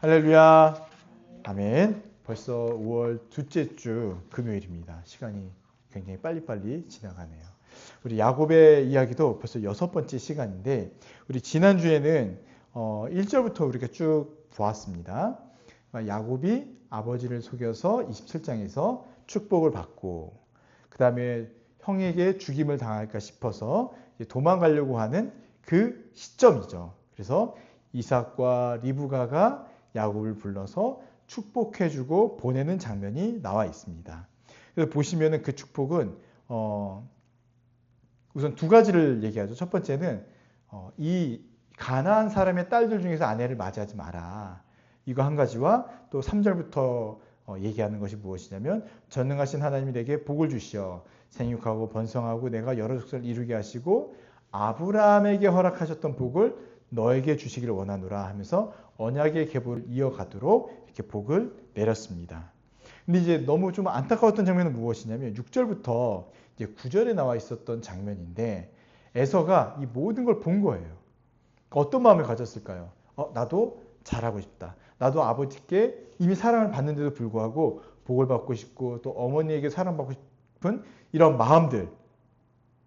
할렐루야. 아멘. 벌써 5월 둘째 주 금요일입니다. 시간이 굉장히 빨리빨리 지나가네요. 우리 야곱의 이야기도 벌써 6번째 시간인데 우리 지난주에는 1절부터 우리가 쭉 보았습니다. 야곱이 아버지를 속여서 27장에서 축복을 받고 그 다음에 형에게 죽임을 당할까 싶어서 도망가려고 하는 그 시점이죠. 그래서 이삭과 리브가가 야곱을 불러서 축복해주고 보내는 장면이 나와 있습니다. 그래서 보시면은 그 축복은 우선 두 가지를 얘기하죠. 첫 번째는 이 가나안 사람의 딸들 중에서 아내를 맞이하지 마라. 이거 한 가지와 또 3절부터 얘기하는 것이 무엇이냐면 전능하신 하나님이 내게 복을 주시어 생육하고 번성하고 내가 여러 족속을 이루게 하시고 아브라함에게 허락하셨던 복을 너에게 주시기를 원하노라 하면서 언약의 계보를 이어가도록 이렇게 복을 내렸습니다. 근데 이제 너무 좀 안타까웠던 장면은 무엇이냐면 6절부터 이제 9절에 나와 있었던 장면인데 에서가 이 모든 걸 본 거예요. 어떤 마음을 가졌을까요? 나도 잘하고 싶다. 나도 아버지께 이미 사랑을 받는데도 불구하고 복을 받고 싶고 또 어머니에게 사랑받고 싶은 이런 마음들이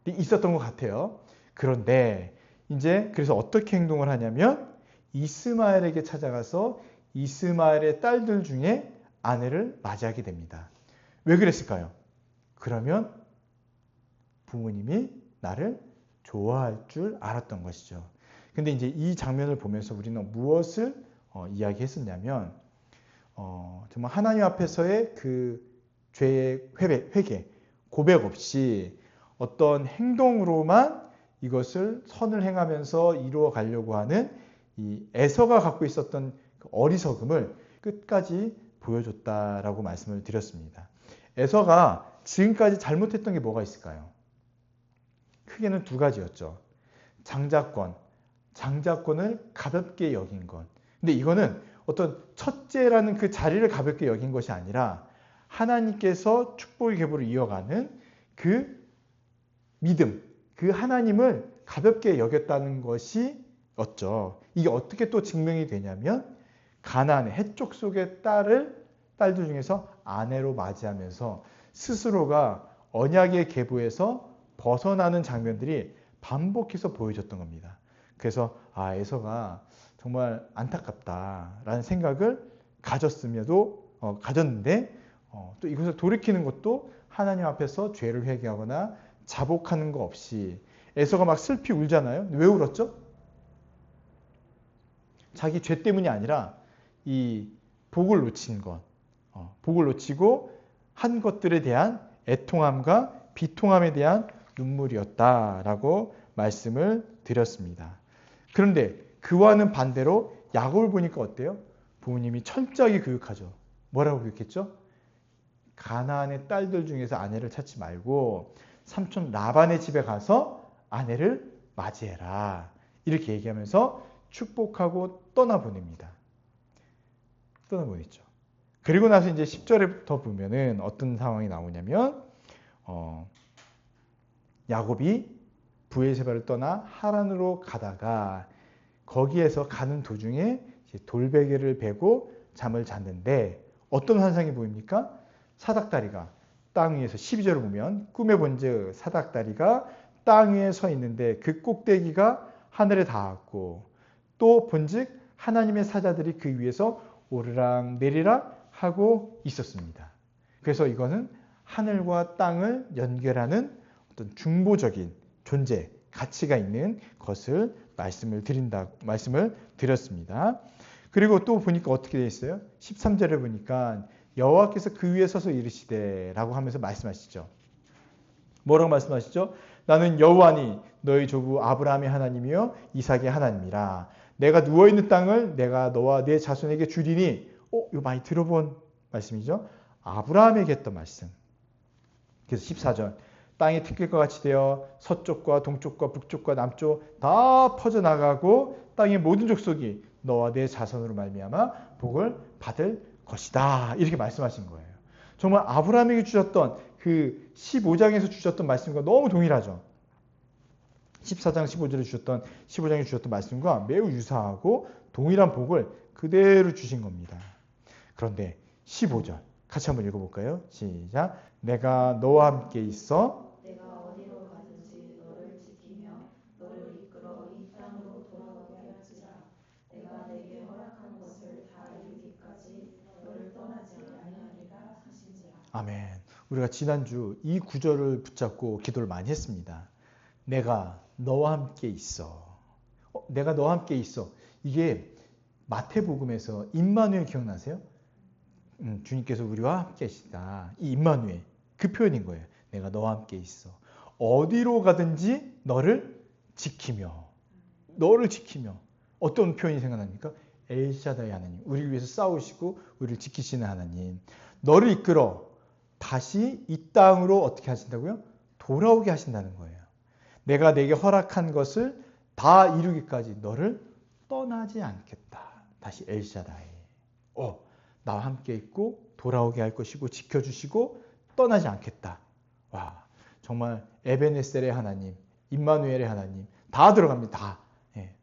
있었던 것 같아요. 그런데 이제 그래서 어떻게 행동을 하냐면 이스마엘에게 찾아가서 이스마엘의 딸들 중에 아내를 맞이하게 됩니다. 왜 그랬을까요? 그러면 부모님이 나를 좋아할 줄 알았던 것이죠. 근데 이제 이 장면을 보면서 우리는 무엇을 이야기했었냐면 정말 하나님 앞에서의 그 죄의 회개, 고백 없이 어떤 행동으로만 이것을 선을 행하면서 이루어 가려고 하는 이 에서가 갖고 있었던 그 어리석음을 끝까지 보여줬다라고 말씀을 드렸습니다. 에서가 지금까지 잘못했던 게 뭐가 있을까요? 크게는 두 가지였죠. 장자권을 가볍게 여긴 것. 근데 이거는 어떤 첫째라는 그 자리를 가볍게 여긴 것이 아니라 하나님께서 축복의 계보를 이어가는 그 믿음, 그 하나님을 가볍게 여겼다는 것이었죠. 이게 어떻게 또 증명이 되냐면 가나안의 해쪽 속의 딸들 중에서 아내로 맞이하면서 스스로가 언약의 계보에서 벗어나는 장면들이 반복해서 보여졌던 겁니다. 그래서 에서가 정말 안타깝다라는 생각을 가졌는데 또 이것을 돌이키는 것도 하나님 앞에서 죄를 회개하거나 자복하는 거 없이 에서가 막 슬피 울잖아요. 왜 울었죠? 자기 죄 때문이 아니라 이 복을 놓친 것, 복을 놓치고 한 것들에 대한 애통함과 비통함에 대한 눈물이었다라고 말씀을 드렸습니다. 그런데 그와는 반대로 야곱을 보니까 어때요? 부모님이 철저하게 교육하죠. 뭐라고 교육했죠? 가나안의 딸들 중에서 아내를 찾지 말고 삼촌 라반의 집에 가서 아내를 맞이해라. 이렇게 얘기하면서 축복하고 떠나보냅니다. 떠나보냈죠. 그리고 나서 이제 10절부터 보면은 어떤 상황이 나오냐면 야곱이 브에세바를 떠나 하란으로 가다가 거기에서 가는 도중에 돌베개를 베고 잠을 잤는데 어떤 환상이 보입니까? 사닥다리가 땅 위에서 12절을 보면 꿈에 본즉 사닥다리가 땅 위에 서 있는데 그 꼭대기가 하늘에 닿았고 또 본즉 하나님의 사자들이 그 위에서 오르락 내리락 하고 있었습니다. 그래서 이거는 하늘과 땅을 연결하는 어떤 중보적인 존재, 가치가 있는 것을 말씀을 드렸습니다. 그리고 또 보니까 어떻게 되어 있어요? 13절에 보니까 여호와께서 그 위에 서서 이르시되 라고 하면서 말씀하시죠. 뭐라고 말씀하시죠? 나는 여호와니 너희 조부 아브라함의 하나님이요 이삭의 하나님이라. 내가 누워있는 땅을 내가 너와 내 자손에게 주리니 이거 많이 들어본 말씀이죠. 아브라함에게 했던 말씀. 그래서 14절 땅이 티끌과 같이 되어 서쪽과 동쪽과 북쪽과 남쪽 다 퍼져나가고 땅의 모든 족속이 너와 내 자손으로 말미암아 복을 받을 것이다. 이렇게 말씀하신 거예요. 정말 아브라함에게 주셨던 그 15장에서 주셨던 말씀과 너무 동일하죠. 14장 15절에 주셨던 15장에 주셨던 말씀과 매우 유사하고 동일한 복을 그대로 주신 겁니다. 그런데 15절 같이 한번 읽어볼까요? 시작. 내가 너와 함께 있어 내가 어디로 가든지 너를 지키며 너를 이끌어 이 땅으로 돌아오게 할지라. 내가 내게 허락한 것을 다 이루기까지 너를 떠나지 아니하리라 하신지라. 아멘. 우리가 지난주 이 구절을 붙잡고 기도를 많이 했습니다. 내가 너와 함께 있어. 내가 너와 함께 있어. 이게 마태복음에서 임마누엘 기억나세요? 주님께서 우리와 함께 계시다. 이 임마누엘 그 표현인 거예요. 내가 너와 함께 있어. 어디로 가든지 너를 지키며. 너를 지키며. 어떤 표현이 생각납니까? 엘샤다이 하나님. 우리를 위해서 싸우시고 우리를 지키시는 하나님. 너를 이끌어 다시 이 땅으로 어떻게 하신다고요? 돌아오게 하신다는 거예요. 내가 내게 허락한 것을 다 이루기까지 너를 떠나지 않겠다. 다시 엘샤다이. 나와 함께 있고 돌아오게 할 것이고 지켜주시고 떠나지 않겠다. 와, 정말 에베네셀의 하나님, 임마누엘의 하나님 다 들어갑니다. 다. 예.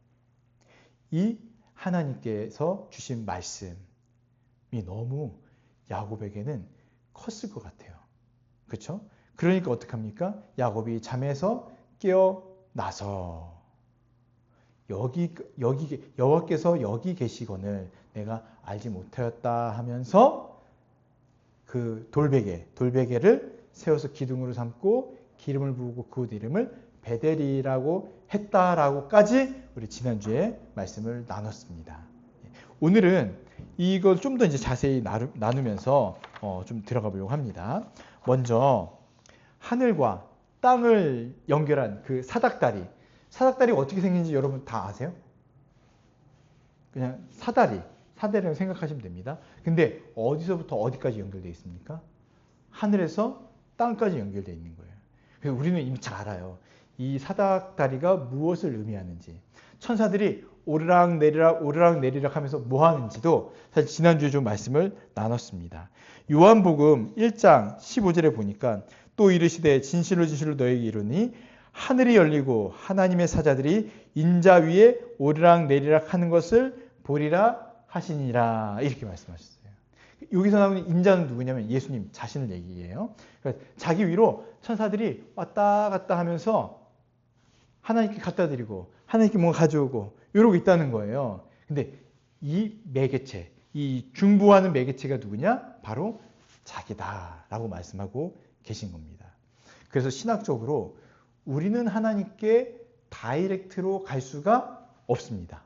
이 하나님께서 주신 말씀이 너무 야곱에게는 컸을 것 같아요. 그렇죠? 그러니까 어떡합니까? 야곱이 잠에서 깨어나서 여호와께서 여기 계시거늘 내가 알지 못하였다 하면서 그 돌베개를 세워서 기둥으로 삼고 기름을 부으고 그 이름을 베델이라고 했다라고까지 우리 지난주에 말씀을 나눴습니다. 오늘은 이걸 좀 더 이제 자세히 나누면서 좀 들어가 보려고 합니다. 먼저 하늘과 땅을 연결한 그 사닥다리가 어떻게 생긴지 여러분 다 아세요? 그냥 사다리라고 생각하시면 됩니다. 근데 어디서부터 어디까지 연결되어 있습니까? 하늘에서 땅까지 연결되어 있는 거예요. 그래서 우리는 이미 잘 알아요. 이 사닥다리가 무엇을 의미하는지. 천사들이 오르락내리락 하면서 뭐 하는지도 사실 지난주에 좀 말씀을 나눴습니다. 요한복음 1장 15절에 보니까 또 이르시되 진실로 너에게 이르니 하늘이 열리고 하나님의 사자들이 인자 위에 오르락내리락 하는 것을 보리라 하시니라. 이렇게 말씀하셨어요. 여기서 나오는 인자는 누구냐면 예수님 자신을 얘기해요. 그러니까 자기 위로 천사들이 왔다 갔다 하면서 하나님께 갖다 드리고 하나님께 뭔가 가져오고 이러고 있다는 거예요. 근데 이 매개체, 이 중보하는 매개체가 누구냐? 바로 자기다라고 말씀하고 계신 겁니다. 그래서 신학적으로 우리는 하나님께 다이렉트로 갈 수가 없습니다.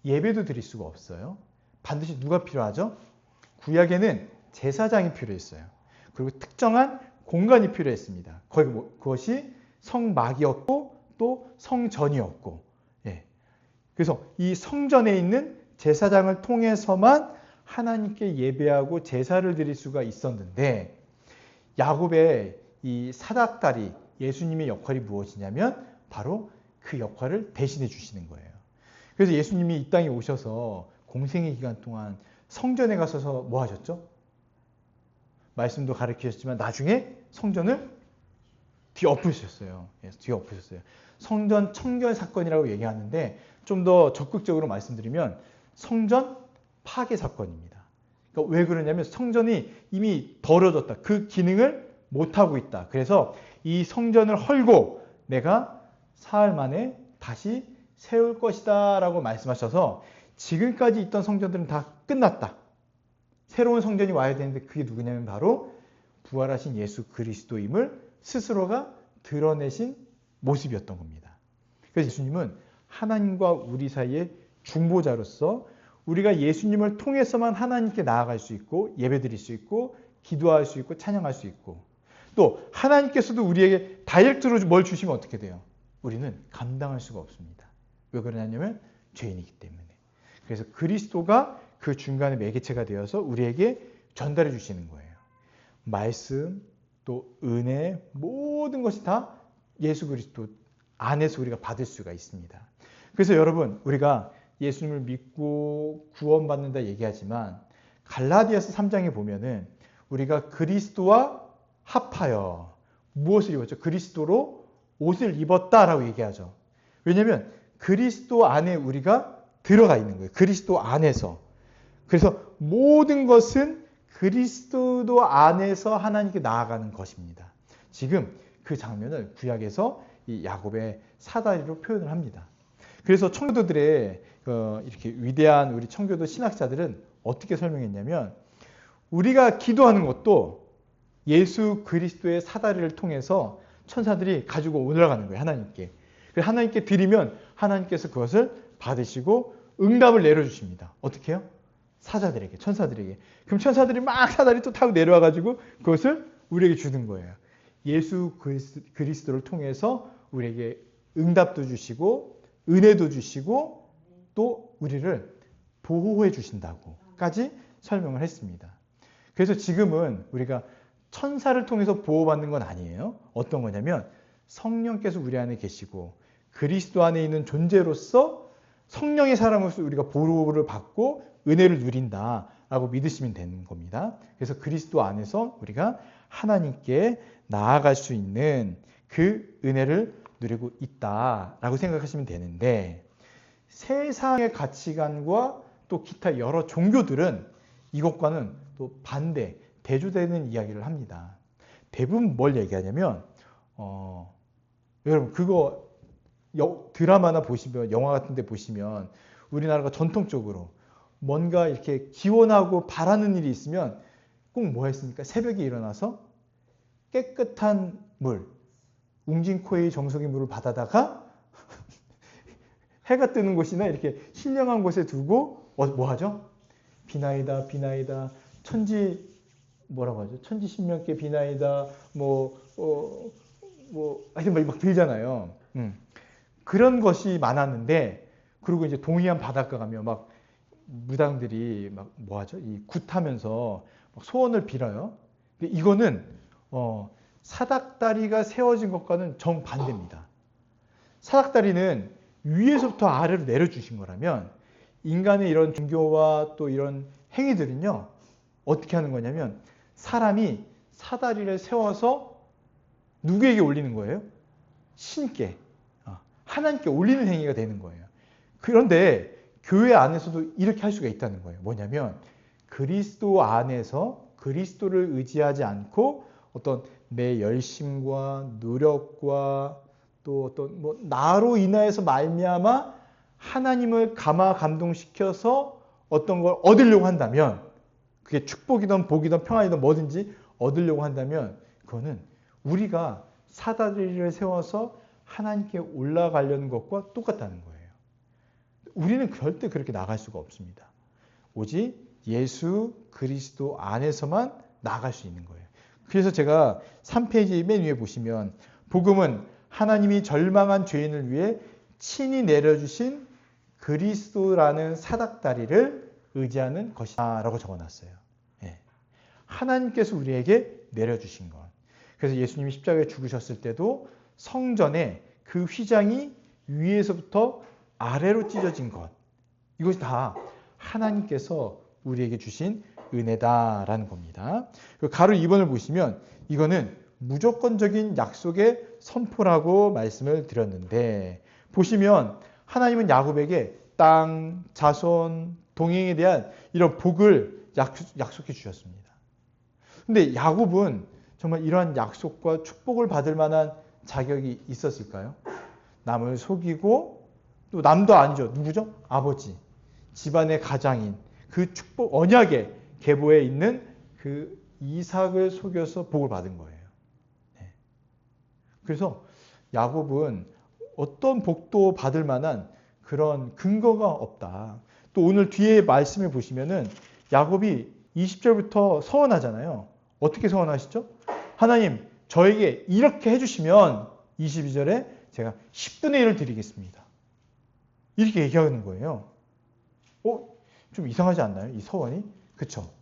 예배도 드릴 수가 없어요. 반드시 누가 필요하죠? 구약에는 제사장이 필요했어요. 그리고 특정한 공간이 필요했습니다. 그것이 성막이었고 또 성전이었고. 예. 그래서 이 성전에 있는 제사장을 통해서만 하나님께 예배하고 제사를 드릴 수가 있었는데 야곱의 이 사닥다리 예수님의 역할이 무엇이냐면 바로 그 역할을 대신해 주시는 거예요. 그래서 예수님이 이 땅에 오셔서 공생의 기간 동안 성전에 가셔서 뭐 하셨죠? 말씀도 가르치셨지만 나중에 성전을 뒤엎으셨어요. 뒤엎으셨어요. 성전 청결 사건이라고 얘기하는데 좀 더 적극적으로 말씀드리면 성전 파괴 사건입니다. 그러니까 왜 그러냐면 성전이 이미 더러워졌다. 그 기능을 못하고 있다. 그래서 이 성전을 헐고 내가 사흘 만에 다시 세울 것이다 라고 말씀하셔서 지금까지 있던 성전들은 다 끝났다. 새로운 성전이 와야 되는데 그게 누구냐면 바로 부활하신 예수 그리스도임을 스스로가 드러내신 모습이었던 겁니다. 그래서 예수님은 하나님과 우리 사이의 중보자로서 우리가 예수님을 통해서만 하나님께 나아갈 수 있고 예배드릴 수 있고 기도할 수 있고 찬양할 수 있고 또 하나님께서도 우리에게 다이렉트로 뭘 주시면 어떻게 돼요? 우리는 감당할 수가 없습니다. 왜 그러냐면 죄인이기 때문에. 그래서 그리스도가 그 중간에 매개체가 되어서 우리에게 전달해 주시는 거예요. 말씀, 또 은혜, 모든 것이 다 예수 그리스도 안에서 우리가 받을 수가 있습니다. 그래서 여러분 우리가 예수님을 믿고 구원받는다 얘기하지만 갈라디아서 3장에 보면은 우리가 그리스도와 합하여 무엇을 입었죠? 그리스도로 옷을 입었다라고 얘기하죠. 왜냐하면 그리스도 안에 우리가 들어가 있는 거예요. 그리스도 안에서. 그래서 모든 것은 그리스도 안에서 하나님께 나아가는 것입니다. 지금 그 장면을 구약에서 이 야곱의 사다리로 표현을 합니다. 그래서 청교도들의 이렇게 위대한 우리 청교도 신학자들은 어떻게 설명했냐면 우리가 기도하는 것도 예수 그리스도의 사다리를 통해서 천사들이 가지고 올라가는 거예요. 하나님께. 그래서 하나님께 드리면 하나님께서 그것을 받으시고 응답을 내려주십니다. 어떻게 해요? 사자들에게, 천사들에게. 그럼 천사들이 막 사다리 또 타고 내려와가지고 그것을 우리에게 주는 거예요. 예수 그리스도를 통해서 우리에게 응답도 주시고 은혜도 주시고 또 우리를 보호해 주신다고까지 설명을 했습니다. 그래서 지금은 우리가 천사를 통해서 보호받는 건 아니에요. 어떤 거냐면 성령께서 우리 안에 계시고 그리스도 안에 있는 존재로서 성령의 사람으로서 우리가 보호를 받고 은혜를 누린다라고 믿으시면 되는 겁니다. 그래서 그리스도 안에서 우리가 하나님께 나아갈 수 있는 그 은혜를 누리고 있다라고 생각하시면 되는데 세상의 가치관과 또 기타 여러 종교들은 이것과는 또 반대, 대조되는 이야기를 합니다. 대부분 뭘 얘기하냐면 여러분 그거 드라마나 보시면 영화 같은 데 보시면 우리나라가 전통적으로 뭔가 이렇게 기원하고 바라는 일이 있으면 꼭 뭐 했습니까? 새벽에 일어나서 깨끗한 물, 웅진코의 정수기 물을 받아다가 해가 뜨는 곳이나 이렇게 신령한 곳에 두고 뭐 하죠? 비나이다, 비나이다, 뭐라고 하죠? 천지신명께 비나이다, 하여튼 막 들잖아요. 그런 것이 많았는데, 그리고 이제 동해안 바닷가 가면 막 무당들이 막 뭐 하죠? 이 굿하면서 소원을 빌어요. 근데 이거는 사닥다리가 세워진 것과는 정반대입니다. 사닥다리는 위에서부터 아래로 내려주신 거라면 인간의 이런 종교와 또 이런 행위들은요 어떻게 하는 거냐면 사람이 사다리를 세워서 누구에게 올리는 거예요? 신께, 하나님께 올리는 행위가 되는 거예요. 그런데 교회 안에서도 이렇게 할 수가 있다는 거예요. 뭐냐면 그리스도 안에서 그리스도를 의지하지 않고 어떤 내 열심과 노력과 또 어떤 나로 인하여서 말미암아 하나님을 감동시켜서 어떤 걸 얻으려고 한다면 그게 축복이든 복이든 평안이든 뭐든지 얻으려고 한다면 그거는 우리가 사다리를 세워서 하나님께 올라가려는 것과 똑같다는 거예요. 우리는 절대 그렇게 나갈 수가 없습니다. 오직 예수 그리스도 안에서만 나갈 수 있는 거예요. 그래서 제가 3페이지 맨 위에 보시면 복음은 하나님이 절망한 죄인을 위해 친히 내려주신 그리스도라는 사닥다리를 의지하는 것이다 라고 적어놨어요. 예. 하나님께서 우리에게 내려주신 것. 그래서 예수님이 십자가에 죽으셨을 때도 성전에 그 휘장이 위에서부터 아래로 찢어진 것. 이것이 다 하나님께서 우리에게 주신 은혜다라는 겁니다. 가로 2번을 보시면 이거는 무조건적인 약속의 선포라고 말씀을 드렸는데 보시면 하나님은 야곱에게 땅, 자손, 동행에 대한 이런 복을 약속해 주셨습니다. 근데 야곱은 정말 이러한 약속과 축복을 받을 만한 자격이 있었을까요? 남을 속이고 또 남도 아니죠. 누구죠? 아버지. 집안의 가장인 그 축복 언약의 계보에 있는 그 이삭을 속여서 복을 받은 거예요. 네. 그래서 야곱은 어떤 복도 받을 만한 그런 근거가 없다. 또 오늘 뒤에 말씀을 보시면은 야곱이 20절부터 서원하잖아요. 어떻게 서원하시죠? 하나님, 저에게 이렇게 해주시면 22절에 제가 10분의 1을 드리겠습니다. 이렇게 얘기하는 거예요. 좀 이상하지 않나요? 이 서원이? 그쵸?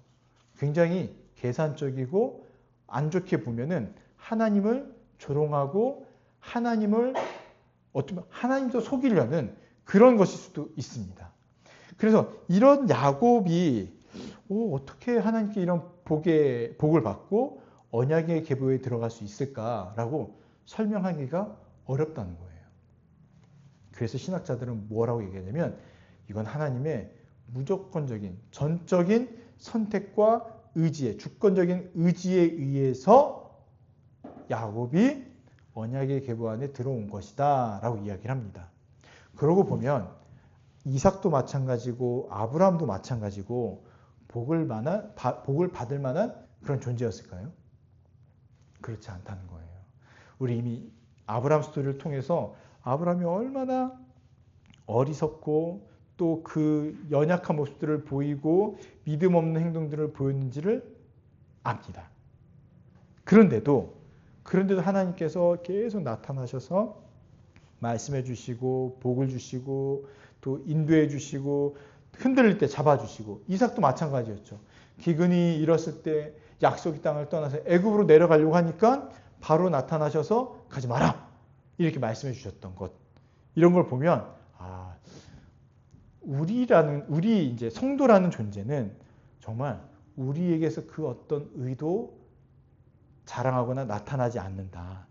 굉장히 계산적이고 안 좋게 보면은 하나님을 조롱하고 하나님을 어쩌면 하나님도 속이려는 그런 것일 수도 있습니다. 그래서 이런 야곱이 어떻게 하나님께 이런 복을 받고 언약의 계보에 들어갈 수 있을까라고 설명하기가 어렵다는 거예요. 그래서 신학자들은 뭐라고 얘기하냐면 이건 하나님의 무조건적인 전적인 선택과 의지에 주권적인 의지에 의해서 야곱이 언약의 계보 안에 들어온 것이다 라고 이야기를 합니다. 그러고 보면 이삭도 마찬가지고 아브라함도 마찬가지고 복을 받을 만한 그런 존재였을까요? 그렇지 않다는 거예요. 우리 이미 아브라함 스토리를 통해서 아브라함이 얼마나 어리석고 또 그 연약한 모습들을 보이고 믿음 없는 행동들을 보였는지를 압니다. 그런데도 하나님께서 계속 나타나셔서 말씀해 주시고 복을 주시고 또 인도해 주시고 흔들릴 때 잡아주시고 이삭도 마찬가지였죠. 기근이 일었을 때 약속의 땅을 떠나서 애굽으로 내려가려고 하니까 바로 나타나셔서 가지 마라 이렇게 말씀해 주셨던 것 이런 걸 보면 우리 이제 성도라는 존재는 정말 우리에게서 그 어떤 의도 자랑하거나 나타나지 않는다.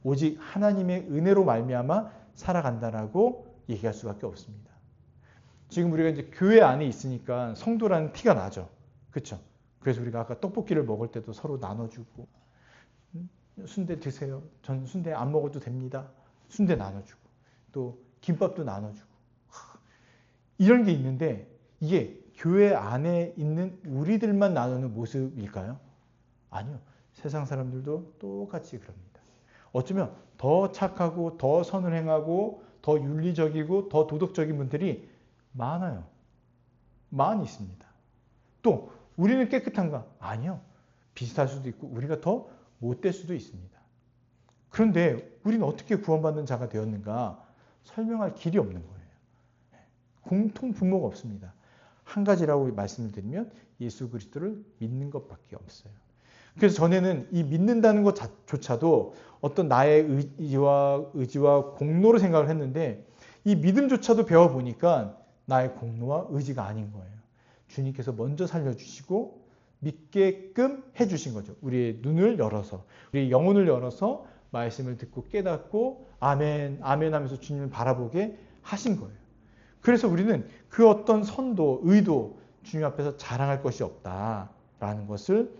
오직 하나님의 은혜로 말미암아 살아간다라고 얘기할 수밖에 없습니다. 지금 우리가 이제 교회 안에 있으니까 성도라는 티가 나죠. 그렇죠? 그래서 우리가 아까 떡볶이를 먹을 때도 서로 나눠주고 순대 드세요. 전 순대 안 먹어도 됩니다. 순대 나눠주고 또 김밥도 나눠주고 이런 게 있는데 이게 교회 안에 있는 우리들만 나누는 모습일까요? 아니요. 세상 사람들도 똑같이 그럽니다. 어쩌면 더 착하고 더 선을 행하고 더 윤리적이고 더 도덕적인 분들이 많아요. 많이 있습니다. 또 우리는 깨끗한가? 아니요. 비슷할 수도 있고 우리가 더 못될 수도 있습니다. 그런데 우리는 어떻게 구원받는 자가 되었는가? 설명할 길이 없는 거예요. 공통 분모가 없습니다. 한 가지라고 말씀을 드리면 예수 그리스도를 믿는 것밖에 없어요. 그래서 전에는 이 믿는다는 것조차도 어떤 나의 의지와 공로로 생각을 했는데 이 믿음조차도 배워보니까 나의 공로와 의지가 아닌 거예요. 주님께서 먼저 살려주시고 믿게끔 해주신 거죠. 우리의 눈을 열어서 우리의 영혼을 열어서 말씀을 듣고 깨닫고 아멘 아멘 하면서 주님을 바라보게 하신 거예요. 그래서 우리는 그 어떤 선도, 의도 주님 앞에서 자랑할 것이 없다라는 것을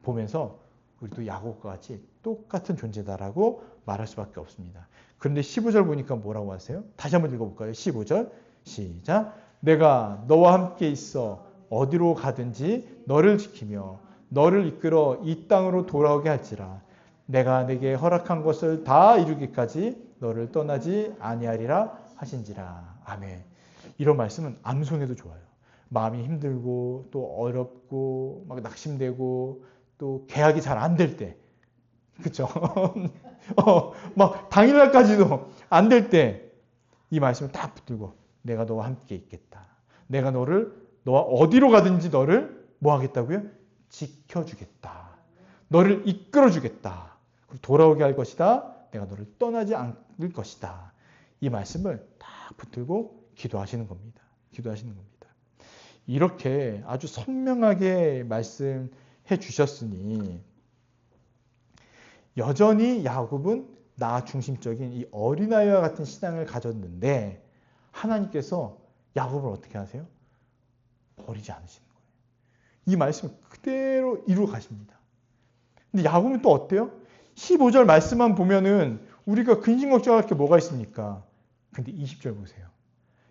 보면서 우리도 야곱과 같이 똑같은 존재다라고 말할 수밖에 없습니다. 그런데 15절 보니까 뭐라고 하세요? 다시 한번 읽어볼까요? 15절 시작. 내가 너와 함께 있어 어디로 가든지 너를 지키며 너를 이끌어 이 땅으로 돌아오게 할지라. 내가 내게 허락한 것을 다 이루기까지 너를 떠나지 아니하리라 하신지라. 아멘. 이런 말씀은 암송해도 좋아요. 마음이 힘들고 또 어렵고 막 낙심되고 또 계약이 잘 안 될 때, 그렇죠? 막 당일날까지도 안 될 때 이 말씀을 딱 붙들고 내가 너와 함께 있겠다. 내가 너와 어디로 가든지 너를 뭐 하겠다고요? 지켜주겠다. 너를 이끌어주겠다. 돌아오게 할 것이다. 내가 너를 떠나지 않을 것이다. 이 말씀을 딱 붙들고 기도하시는 겁니다. 기도하시는 겁니다. 이렇게 아주 선명하게 말씀해 주셨으니 여전히 야곱은 나 중심적인 이 어린아이와 같은 신앙을 가졌는데 하나님께서 야곱을 어떻게 하세요? 버리지 않으시는 거예요. 이 말씀을 그대로 이루어 가십니다. 근데 야곱은 또 어때요? 15절 말씀만 보면은 우리가 근심걱정할 게 뭐가 있습니까? 근데 20절 보세요.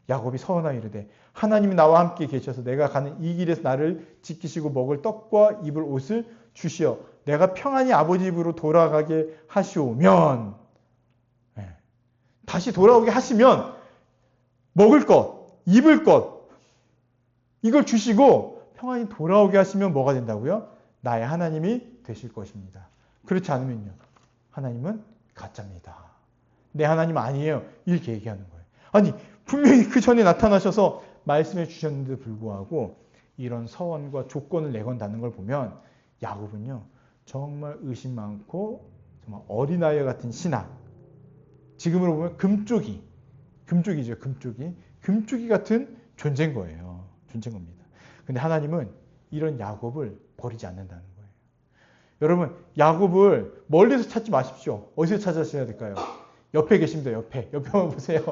야곱이 서원하여 이르되 하나님이 나와 함께 계셔서 내가 가는 이 길에서 나를 지키시고 먹을 떡과 입을 옷을 주시어 내가 평안히 아버지 집으로 돌아가게 하시오면 다시 돌아오게 하시면 먹을 것, 입을 것 이걸 주시고 평안히 돌아오게 하시면 뭐가 된다고요? 나의 하나님이 되실 것입니다. 그렇지 않으면요. 하나님은 가짜입니다. 내 하나님 아니에요. 이렇게 얘기하는 거예요. 아니 분명히 그 전에 나타나셔서 말씀해 주셨는데도 불구하고 이런 서원과 조건을 내건다는 걸 보면 야곱은요. 정말 의심 많고 정말 어린아이 같은 신앙. 지금으로 보면 금쪽이죠. 금쪽이 같은 존재인 거예요. 존재인 겁니다. 근데 하나님은 이런 야곱을 버리지 않는다는 거예요. 여러분 야곱을 멀리서 찾지 마십시오. 어디서 찾으셔야 될까요? 옆에 계십니다. 옆에만 보세요.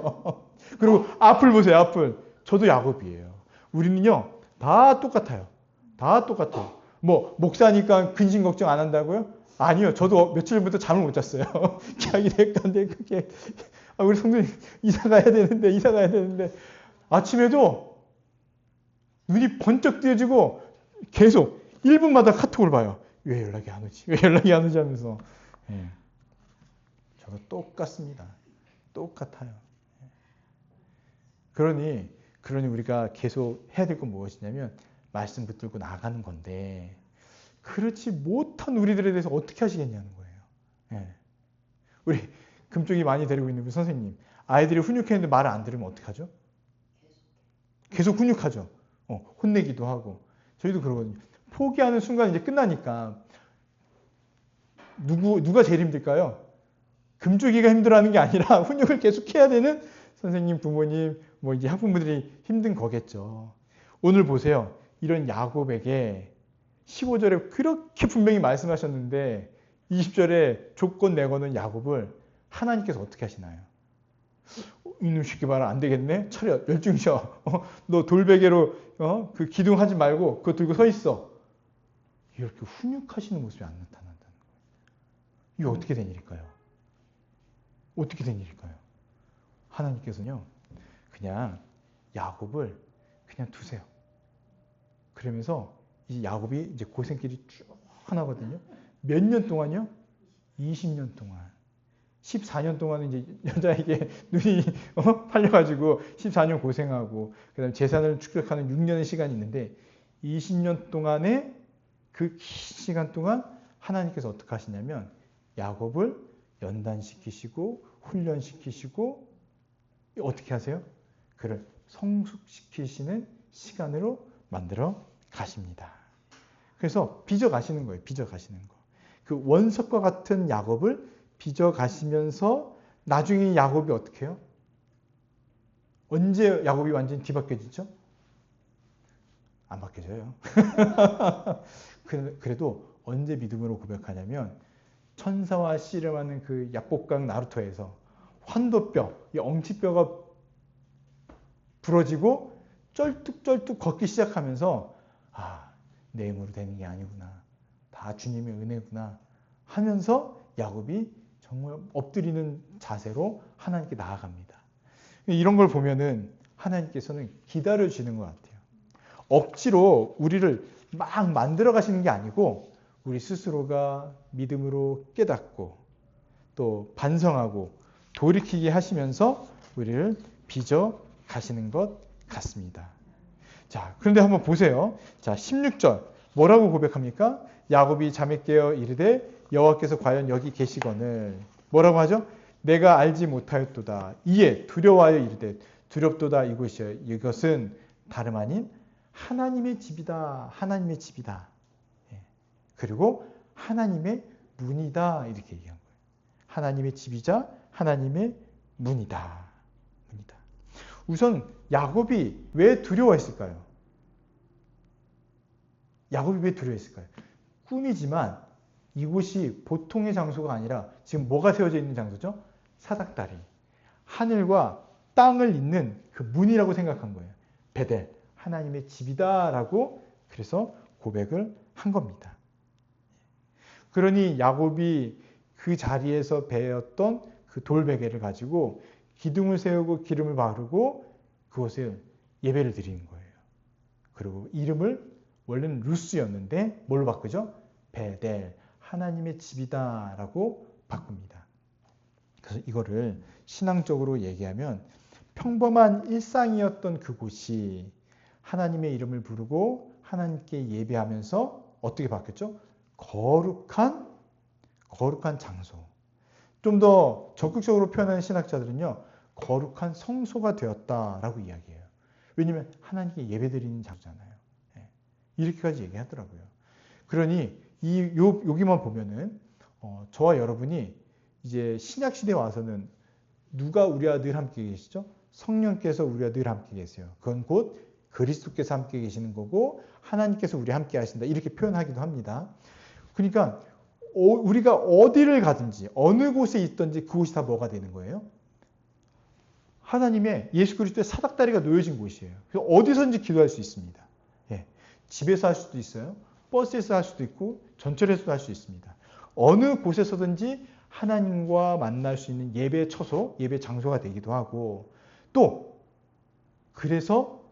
그리고 앞을 보세요. 앞을. 저도 야곱이에요. 우리는요, 다 똑같아요. 다 똑같아요. 뭐, 목사니까 근심 걱정 안 한다고요? 아니요. 저도 며칠부터 잠을 못 잤어요. 계약이 됐건데, 그게. 우리 성도님, 이사 가야 되는데. 아침에도 눈이 번쩍 뜨여지고 계속 1분마다 카톡을 봐요. 왜 연락이 안 오지? 하면서. 예. 저도 똑같습니다. 똑같아요. 그러니 우리가 계속 해야 될 건 무엇이냐면 말씀 붙들고 나가는 건데 그렇지 못한 우리들에 대해서 어떻게 하시겠냐는 거예요. 예. 우리 금쪽이 많이 데리고 있는 그 선생님, 아이들이 훈육했는데 말을 안 들으면 어떡하죠? 계속 훈육하죠. 혼내기도 하고. 저희도 그러거든요. 포기하는 순간 이제 끝나니까 누가 제일 힘들까요? 금쪽이가 힘들어하는 게 아니라 훈육을 계속 해야 되는 선생님, 부모님, 뭐 이제 학부모들이 힘든 거겠죠. 오늘 보세요. 이런 야곱에게 15절에 그렇게 분명히 말씀하셨는데 20절에 조건 내거는 야곱을 하나님께서 어떻게 하시나요? 이놈 새끼 봐라, 안 되겠네? 차렷, 열중셔. 너 돌베개로 그 기둥하지 말고 그거 들고 서 있어. 이렇게 훈육하시는 모습이 안 나타난다는 거예요. 이게 어떻게 된 일일까요? 어떻게 된 일일까요? 하나님께서는요, 그냥 야곱을 그냥 두세요. 그러면서 이 야곱이 이제 고생길이 쭉 하나거든요. 몇 년 동안요? 20년 동안. 14년 동안은 이제 여자에게 눈이 팔려가지고 14년 고생하고, 그 다음에 재산을 축적하는 6년의 시간이 있는데, 20년 동안의 그 시간 동안 하나님께서 어떻게 하시냐면, 야곱을 연단시키시고, 훈련시키시고, 어떻게 하세요? 그를 성숙시키시는 시간으로 만들어 가십니다. 그래서 빚어 가시는 거예요. 빚어 가시는 거. 그 원석과 같은 야곱을 빚어 가시면서 나중에 야곱이 어떻게 해요? 언제 야곱이 완전히 뒤바뀌어지죠? 안 바뀌어져요. 그래도 언제 믿음으로 고백하냐면 천사와 씨름하는 그 약복강 나루토에서 환도뼈, 이 엉치뼈가 부러지고 쩔뚝쩔뚝 걷기 시작하면서 내 힘으로 되는 게 아니구나. 다 주님의 은혜구나 하면서 야곱이 정말 엎드리는 자세로 하나님께 나아갑니다. 이런 걸 보면은 하나님께서는 기다려주시는 것 같아요. 억지로 우리를 막 만들어 가시는 게 아니고 우리 스스로가 믿음으로 깨닫고 또 반성하고 돌이키게 하시면서 우리를 빚어 가시는 것 같습니다. 자, 그런데 한번 보세요. 자, 16절 뭐라고 고백합니까? 야곱이 잠에 깨어 이르되 여호와께서 과연 여기 계시거늘 뭐라고 하죠? 내가 알지 못하였도다. 이에 두려워하여 이르되 두렵도다 이곳이여. 이것은 다름 아닌 하나님의 집이다. 하나님의 집이다. 그리고 하나님의 문이다. 이렇게 얘기한 거예요. 하나님의 집이자 하나님의 문이다. 문이다. 우선 야곱이 왜 두려워했을까요? 야곱이 왜 두려워했을까요? 꿈이지만 이곳이 보통의 장소가 아니라 지금 뭐가 세워져 있는 장소죠? 사닥다리. 하늘과 땅을 잇는 그 문이라고 생각한 거예요. 베델, 하나님의 집이다라고 그래서 고백을 한 겁니다. 그러니 야곱이 그 자리에서 베었던 그 돌베개를 가지고 기둥을 세우고 기름을 바르고 그곳에 예배를 드리는 거예요. 그리고 이름을 원래는 루스였는데 뭘로 바꾸죠? 베델, 하나님의 집이다라고 바꿉니다. 그래서 이거를 신앙적으로 얘기하면 평범한 일상이었던 그곳이 하나님의 이름을 부르고 하나님께 예배하면서 어떻게 바뀌었죠? 거룩한 장소. 좀 더 적극적으로 표현하는 신학자들은요, 거룩한 성소가 되었다라고 이야기해요. 왜냐하면 하나님께 예배드리는 장소잖아요. 이렇게까지 얘기하더라고요. 그러니 여기만 보면은 저와 여러분이 이제 신약 시대에 와서는 누가 우리와 늘 함께 계시죠? 성령께서 우리와 늘 함께 계세요. 그건 곧 그리스도께서 함께 계시는 거고 하나님께서 우리 함께 하신다. 이렇게 표현하기도 합니다. 그러니까 우리가 어디를 가든지 어느 곳에 있든지 그곳이 다 뭐가 되는 거예요? 하나님의 예수 그리스도의 사닥다리가 놓여진 곳이에요. 그래서 어디서든지 기도할 수 있습니다. 예. 집에서 할 수도 있어요. 버스에서 할 수도 있고 전철에서도 할 수 있습니다. 어느 곳에서든지 하나님과 만날 수 있는 예배 처소, 예배 장소가 되기도 하고 또 그래서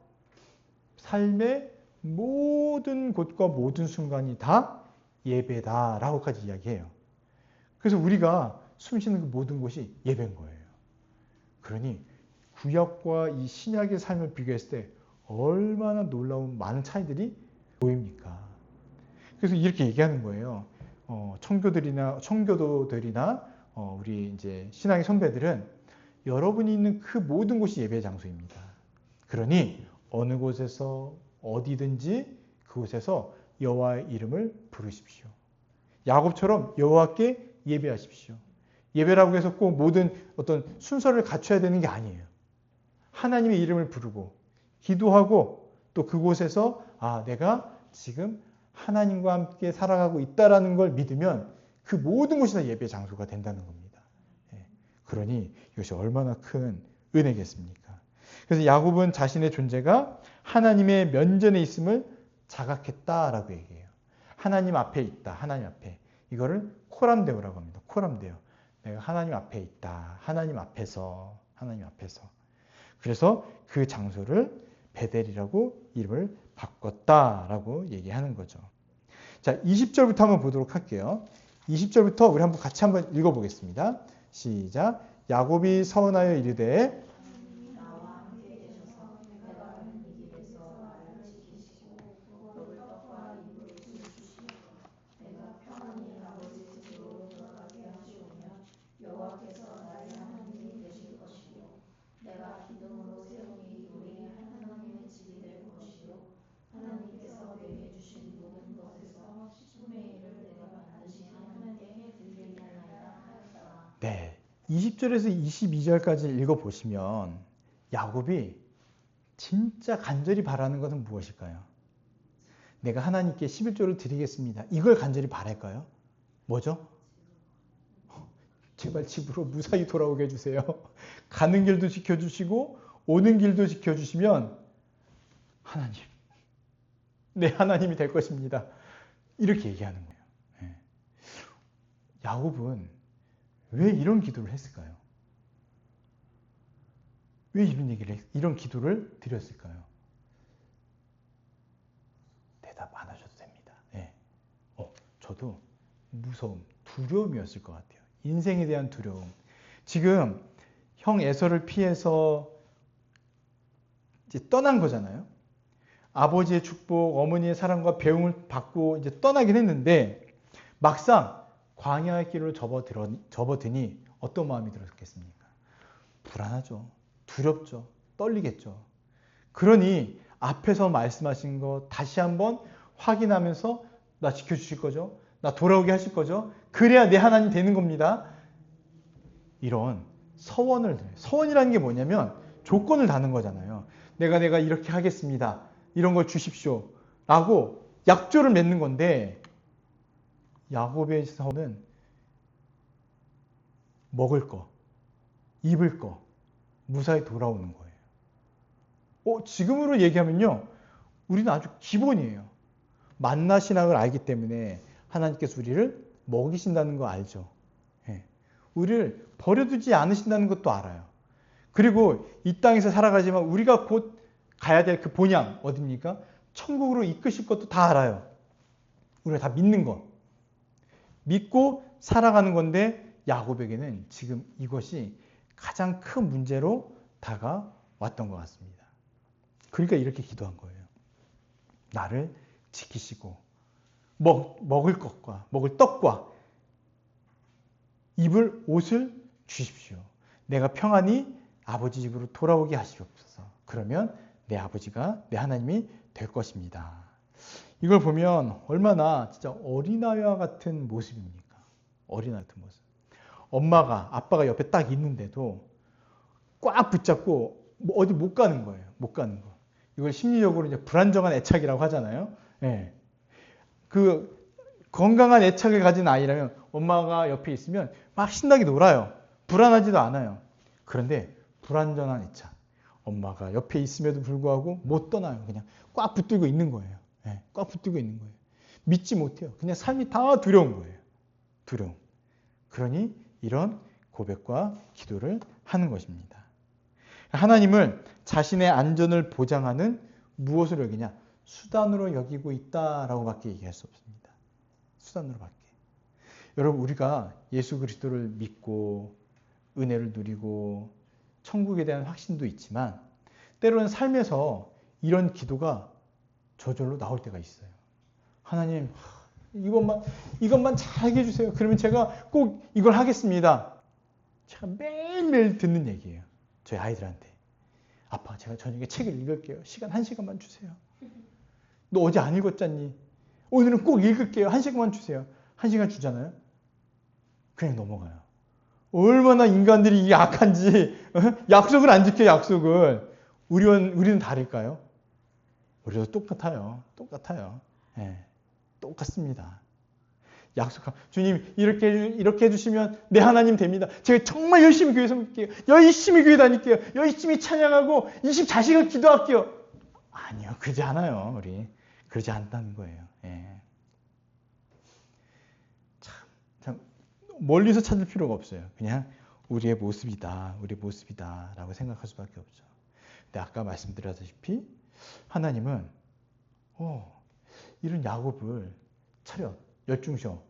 삶의 모든 곳과 모든 순간이 다 예배다라고까지 이야기해요. 그래서 우리가 숨쉬는 그 모든 곳이 예배인 거예요. 그러니 구약과 이 신약의 삶을 비교했을 때 얼마나 놀라운 많은 차이들이 보입니까? 그래서 이렇게 얘기하는 거예요. 청교도들이나 우리 이제 신앙의 선배들은 여러분이 있는 그 모든 곳이 예배 장소입니다. 그러니 어느 곳에서 어디든지 그곳에서 여호와의 이름을 부르십시오. 야곱처럼 여호와께 예배하십시오. 예배라고 해서 꼭 모든 어떤 순서를 갖춰야 되는 게 아니에요. 하나님의 이름을 부르고 기도하고 또 그곳에서 내가 지금 하나님과 함께 살아가고 있다라는 걸 믿으면 그 모든 곳이 다 예배 장소가 된다는 겁니다. 그러니 이것이 얼마나 큰 은혜겠습니까? 그래서 야곱은 자신의 존재가 하나님의 면전에 있음을 자각했다라고 얘기해요. 하나님 앞에 있다. 하나님 앞에. 이거를 코람데오라고 합니다. 코람데오. 내가 하나님 앞에 있다. 하나님 앞에서. 그래서 그 장소를 베델이라고 이름을 바꿨다라고 얘기하는 거죠. 자, 20절부터 한번 보도록 할게요. 20절부터 우리 같이 한번 읽어보겠습니다. 시작. 야곱이 서원하여 이르되 나와 함께 계셔서 내가 가는 이 길에서 나를 지키시고 먹을 떡과 이불을 주시고 내가 평안히 아버지 집으로 돌아가게 하시오며 여호와께서 나의 하나님이 되실 것이요 내가 기둥으로 세우니 우리 하나님의 집이 될 것이요 하나님께서 내게 주신 모든 것에서 10분의 1을 내가 반드시 하나님께 드리리라 하였다. 네. 20절에서 22절까지 읽어보시면 야곱이 진짜 간절히 바라는 것은 무엇일까요? 내가 하나님께 11조를 드리겠습니다. 이걸 간절히 바랄까요? 뭐죠? 제발 집으로 무사히 돌아오게 해주세요. 가는 길도 지켜주시고 오는 길도 지켜주시면 하나님, 내 하나님이 될 것입니다. 이렇게 얘기하는 거예요. 야곱은 왜 이런 기도를 했을까요? 왜 이런 기도를 드렸을까요? 대답 안 하셔도 됩니다. 저도 무서움, 두려움이었을 것 같아요. 인생에 대한 두려움. 지금 형 에서를 피해서 이제 떠난 거잖아요. 아버지의 축복, 어머니의 사랑과 배웅을 받고 이제 떠나긴 했는데 막상 광야의 길로 접어드니 어떤 마음이 들었겠습니까? 불안하죠. 두렵죠. 떨리겠죠. 그러니 앞에서 말씀하신 거 다시 한번 확인하면서 나 지켜주실 거죠? 나 돌아오게 하실 거죠? 그래야 내 하나님 되는 겁니다. 이런 서원이라는 게 뭐냐면 조건을 다는 거잖아요. 내가 이렇게 하겠습니다. 이런 걸 주십시오. 라고 약조를 맺는 건데 야곱의 서원은 먹을 거, 입을 거, 무사히 돌아오는 거예요. 지금으로 얘기하면요. 우리는 아주 기본이에요. 만나 신앙을 알기 때문에 하나님께서 우리를 먹이신다는 거 알죠. 우리를 버려두지 않으신다는 것도 알아요. 그리고 이 땅에서 살아가지만 우리가 곧 가야 될 그 본향 어딥니까? 천국으로 이끄실 것도 다 알아요. 우리가 다 믿는 거. 믿고 살아가는 건데 야곱에게는 지금 이것이 가장 큰 문제로 다가왔던 것 같습니다. 그러니까 이렇게 기도한 거예요. 나를 지키시고 먹을 것과 먹을 떡과 입을 옷을 주십시오. 내가 평안히 아버지 집으로 돌아오게 하시옵소서. 그러면 내 아버지가 내 하나님이 될 것입니다. 이걸 보면 얼마나 진짜 어린아이와 같은 모습입니까? 어린아이 같은 모습. 아빠가 옆에 딱 있는데도 꽉 붙잡고 어디 못 가는 거예요. 못 가는 거. 이걸 심리적으로 이제 불안정한 애착이라고 하잖아요. 그 건강한 애착을 가진 아이라면 엄마가 옆에 있으면 막 신나게 놀아요. 불안하지도 않아요. 그런데 불완전한 애착. 엄마가 옆에 있음에도 불구하고 못 떠나요. 그냥 꽉 붙들고 있는 거예요. 예, 꽉 붙들고 있는 거예요. 믿지 못해요. 그냥 삶이 다 두려운 거예요. 두려움. 그러니 이런 고백과 기도를 하는 것입니다. 하나님을 자신의 안전을 보장하는 무엇으로 여기냐? 수단으로 여기고 있다라고 밖에 얘기할 수 없습니다. 수단으로 밖에. 여러분, 우리가 예수 그리스도를 믿고 은혜를 누리고 천국에 대한 확신도 있지만 때로는 삶에서 이런 기도가 저절로 나올 때가 있어요. 하나님, 이것만 잘하게 해주세요. 그러면 제가 꼭 이걸 하겠습니다. 제가 매일매일 듣는 얘기예요. 저희 아이들한테. 아빠, 제가 저녁에 책을 읽을게요. 시간 1시간만 주세요. 너 어제 안 읽었잖니? 오늘은 꼭 읽을게요. 1시간만 주세요. 1시간 주잖아요. 그냥 넘어가요. 얼마나 인간들이 이게 악한지. 약속을 안 지켜요. 약속을. 우리는 다를까요? 우리도 똑같아요. 똑같아요. 네, 똑같습니다. 약속하면 주님 이렇게 해주시면 내 하나님 됩니다. 제가 정말 열심히 교회 섬길게요. 열심히 교회 다닐게요. 열심히 찬양하고 24시간 기도할게요. 아니요. 그러지 않아요. 우리. 그러지 않다는 거예요. 예. 참 멀리서 찾을 필요가 없어요. 그냥 우리의 모습이다. 우리의 모습이다 라고 생각할 수밖에 없죠. 근데 아까 말씀드렸다시피 하나님은 이런 야곱을 차려. 열중셔.